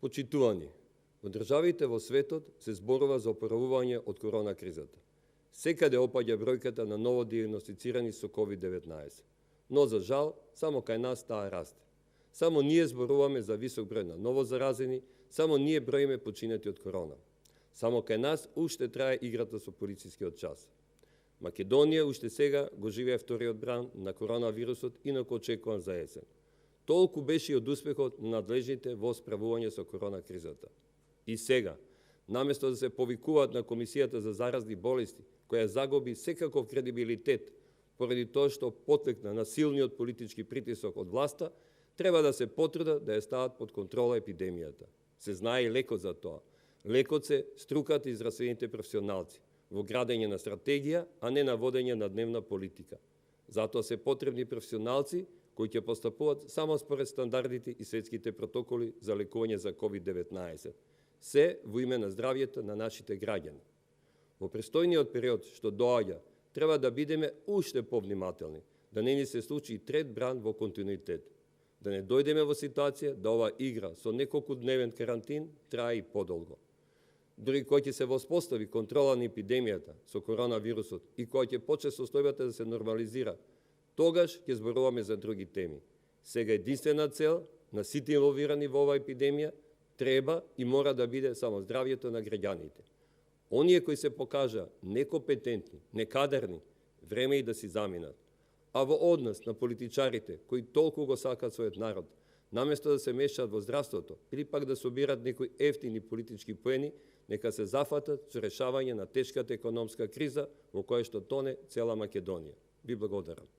Почитувани, во државите во светот се зборува за оправување од корона кризата. Секаде опаѓа бројката на ново диагностицирани со COVID-19. Но за жал, само кај нас таа расте. Само ние зборуваме за висок број на ново заразени, само ние броиме починати од корона. Само кај нас уште трае играта со полицискиот час. Македонија уште сега го живее вториот бран на коронавирусот, инаку очекуван за есен. Толку беше и од успехот на надлежните во справување со корона кризата. И сега, наместо да се повикуваат на Комисијата за заразни болести, која загуби секаков кредибилитет поради тоа што потвекна на силниот политички притисок од власта, треба да се потрудат да ја стават под контрола епидемијата. Се знае и лекот за тоа. Лекот се струката и здравствените професионалци во градење на стратегија, а не на водење на дневна политика. Затоа се потребни професионалци кои ќе постапуваат само според стандардите и светските протоколи за лекување за COVID-19. Се во име на здравјето на нашите граѓани. Во престојниот период што доаѓа, треба да бидеме уште повнимателни, да не ни се случи трет бран во континуитет. Да не дојдеме во ситуација да ова игра со неколку дневен карантин трае и подолго. Дори кој ќе се воспостави контрола на епидемијата со коронавирусот и кој ќе почне состојбата да се нормализира, тогаш ќе зборуваме за други теми. Сега единствена цел на сите инволвирани во оваа епидемија треба и мора да биде само здравјето на граѓаните. Оние кои се покажа некомпетентни, некадерни, време и да си заминат. А во однос на политичарите кои толку го сакаат својот народ, наместо да се мешаат во здравството или пак да собират некои ефтини политички поени, нека се зафатат со решавање на тешката економска криза во која што тоне цела Македонија. Ви благодарам.